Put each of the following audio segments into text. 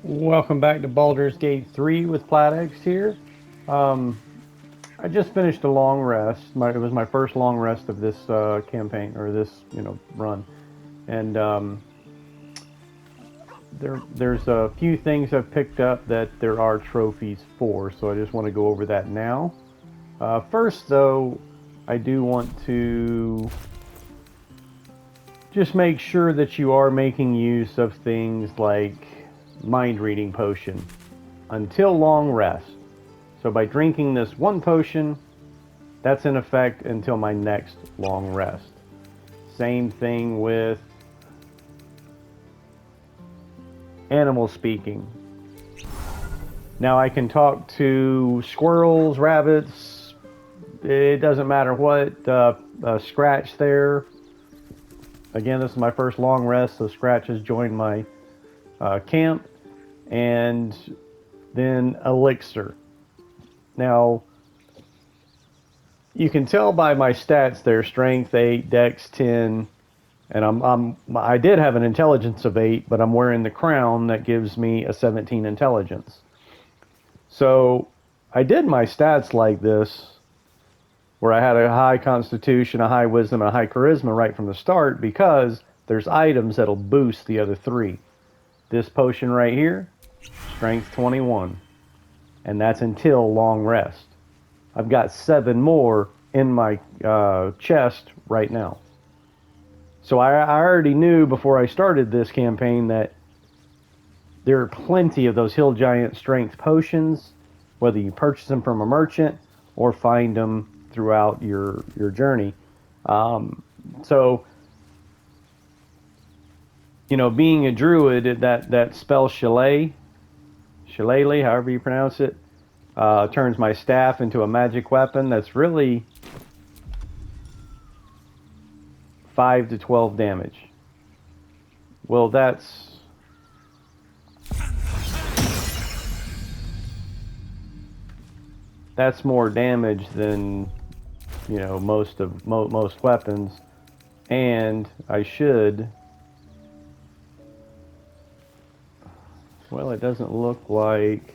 Welcome back to Baldur's Gate 3 with PlatX here. Um, I just finished a long rest. It was my first long rest of this campaign, or this, run. And there's a few things I've picked up that there are trophies for, so I just want to go over that now. First, though, I do want to just make sure that you are making use of things like mind reading potion until long rest. So by drinking this one potion, that's in effect until my next long rest. Same thing with animal speaking. Now I can talk to squirrels, rabbits, it doesn't matter what, Scratch there. Again, this is my first long rest, so Scratch has joined my camp. And then Elixir. Now, you can tell by my stats there, strength 8, dex 10, and I did have an intelligence of 8, but I'm wearing the crown that gives me a 17 intelligence. So, I did my stats like this where I had a high constitution, a high wisdom, and a high charisma right from the start because there's items that'll boost the other 3. This potion right here, strength 21, and that's until long rest. I've got 7 more in my chest right now. So I already knew before I started this campaign that there are plenty of those hill giant strength potions, whether you purchase them from a merchant or find them throughout your journey. So, being a druid, that spell shillelagh, however you pronounce it, turns my staff into a magic weapon that's really 5 to 12 damage. Well, that's more damage than most weapons, and I should. Well, it doesn't look like.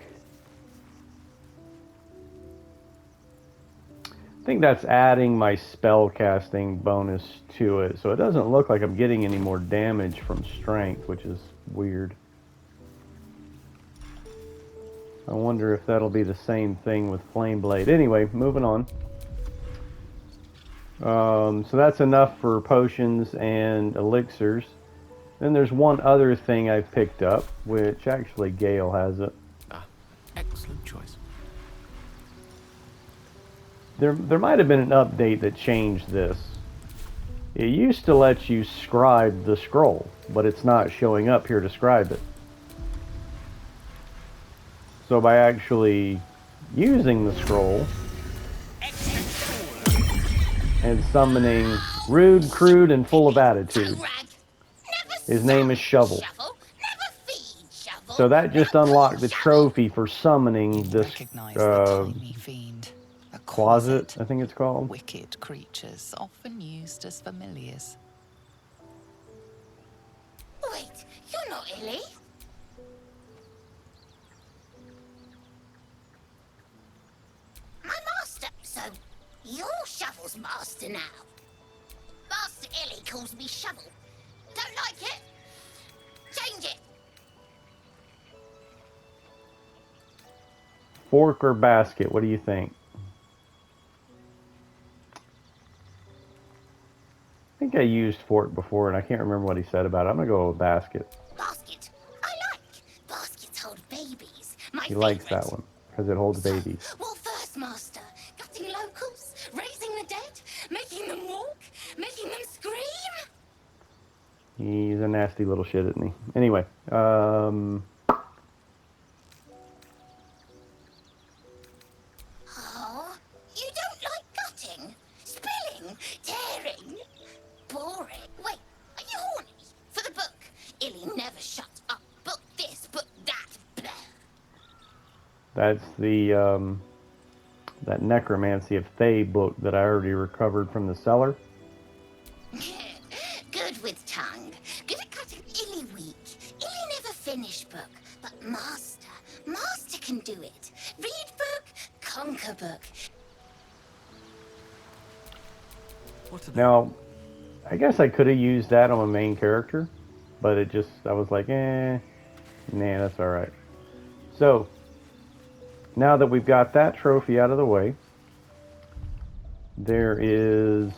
I think that's adding my spell casting bonus to it, so it doesn't look like I'm getting any more damage from strength, which is weird. I wonder if that'll be the same thing with Flame Blade. Anyway, moving on. So that's enough for potions and elixirs. Then there's one other thing I've picked up, which actually Gale has it. Ah, excellent choice. There might have been an update that changed this. It used to let you scribe the scroll, but it's not showing up here to scribe it. So by actually using the scroll and summoning Rude, Crude, and Full of Attitude, his name is Shovel. So that just unlocked the trophy for summoning this closet, I think it's called. Wicked creatures, often used as familiars. Wait, you're not Illy? My master, so you're Shovel's master now. Master Illy calls me Shovel. Don't like it? Change it. Fork or basket, what do you think? I think I used fork before and I can't remember what he said about it. I'm gonna go with basket. Basket. I like. Baskets hold babies. He likes that one because it holds babies. What first, master? Cutting locals? Raising the dead? Making them walk? Making them scream? He's a nasty little shit, isn't he? Anyway, Oh, you don't like cutting? Spilling? Tearing? Boring. Wait, are you horny? For the book. Illy never shuts up. Book this, book that. Blah. that's the that Necromancy of Thay book that I already recovered from the cellar. Good with tongue. Good at cutting Illy weak. Illy never finished book. But Master can do it. Read book, conquer book. What are they? Now, I guess I could have used that on my main character, but I was like, nah, that's all right. So, now that we've got that trophy out of the way, there is,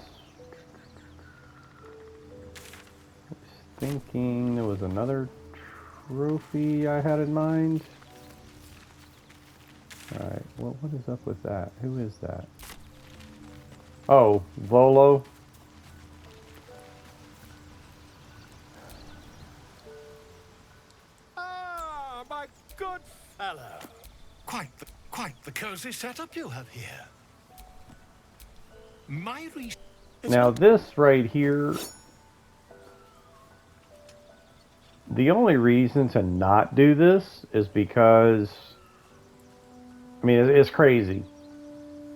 I was thinking there was another trophy I had in mind. All right, well, what is up with that? Who is that? Oh, Volo. Ah, my good fellow. Quite the cozy setup you have here. My research. Now this right here, the only reason to not do this is because, I mean, it's crazy.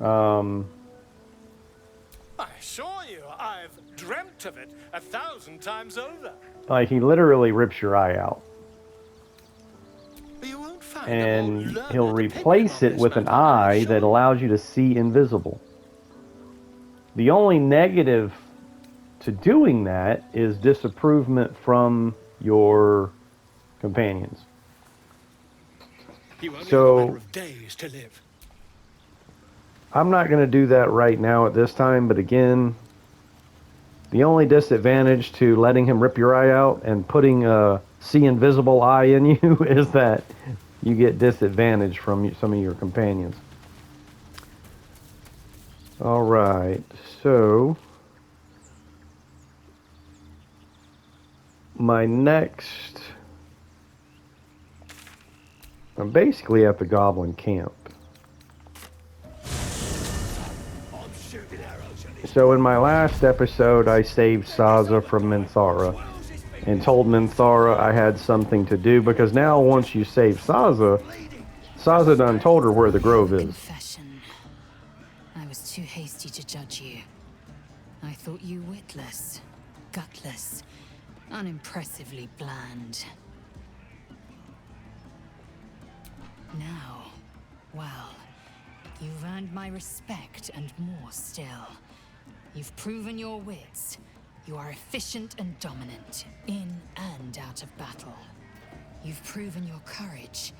I assure you, I've dreamt of it 1,000 times over. Like, he literally rips your eye out. You won't find a And more learned he'll opinion replace on it this with an matter, I'm eye that sure. allows you to see invisible. The only negative to doing that is disapproval from your companions. You only have a So, matter of days to live. I'm not going to do that right now at this time, but again, the only disadvantage to letting him rip your eye out and putting a see invisible eye in you is that you get disadvantage from some of your companions. All right, so my next, I'm basically at the Goblin camp. So in my last episode, I saved Saza from Minthara and told Minthara I had something to do, because now once you save Saza, Saza done told her where the grove is. Confession. I was too hasty to judge you. I thought you witless, gutless, unimpressively bland. Now, well, you've earned my respect and more still. You've proven your wits. You are efficient and dominant, in and out of battle. You've proven your courage.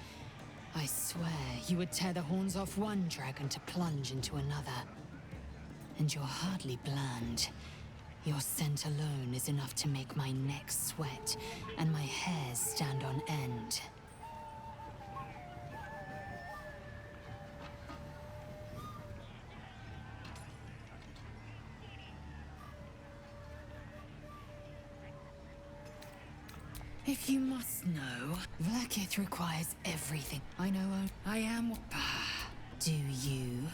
I swear you would tear the horns off one dragon to plunge into another. And you're hardly bland. Your scent alone is enough to make my neck sweat and my hairs stand on end. If you must know, Vlakith requires everything. I know I am. Do you?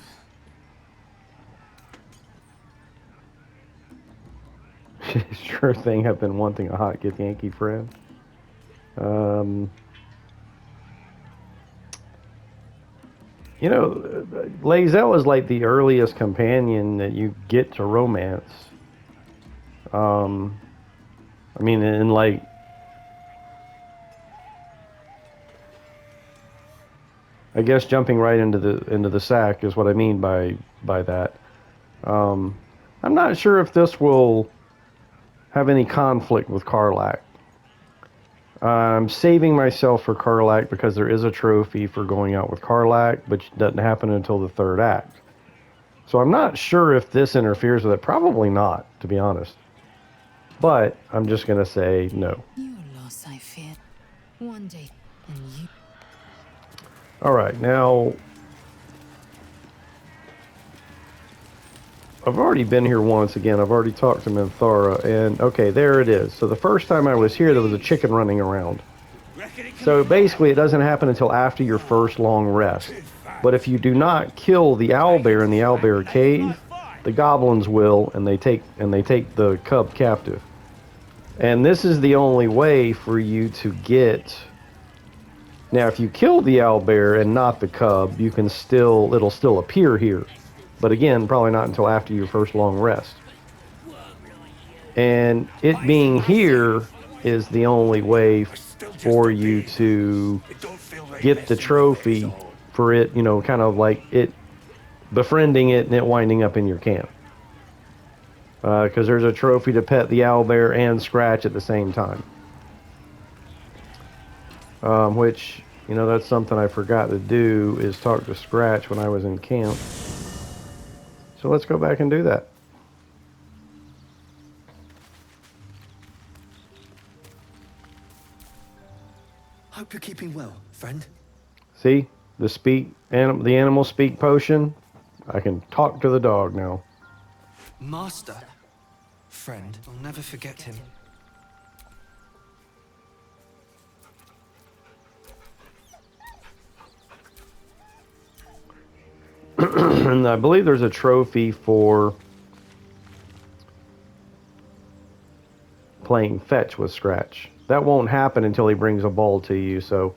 Sure thing, I've been wanting a hot good Yankee friend. You know, Lae'zel is like the earliest companion that you get to romance. I mean, in like, I guess jumping right into the sack is what I mean by that. I'm not sure if this will have any conflict with Karlach. I'm saving myself for Karlach because there is a trophy for going out with Karlach, but it doesn't happen until the third act. So I'm not sure if this interferes with it. Probably not, to be honest. But I'm just going to say no. Your loss, I fear. One day, and you... All right, now I've already been here once again. I've already talked to Minthara, and okay, there it is. So the first time I was here, there was a chicken running around. So basically, it doesn't happen until after your first long rest. But if you do not kill the owlbear in the owlbear cave, the goblins will, and they take the cub captive. And this is the only way for you to get. Now, if you kill the owlbear and not the cub, you can it'll still appear here. But again, probably not until after your first long rest. And it being here is the only way still just for a you babe. to It don't feel right get the messing with trophy it all. for it, you know, kind of like it befriending it and it winding up in your camp. Because there's a trophy to pet the owlbear and Scratch at the same time. Which, you know, that's something I forgot to do, is talk to Scratch when I was in camp. So let's go back and do that. Hope you're keeping well, friend. See? The animal speak potion. I can talk to the dog now. Master. Friend, I'll never forget him. And I believe there's a trophy for playing fetch with Scratch. That won't happen until he brings a ball to you, so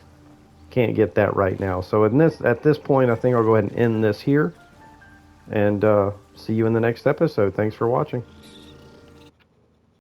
can't get that right now. So at this point, I think I'll go ahead and end this here, and see you in the next episode. Thanks for watching.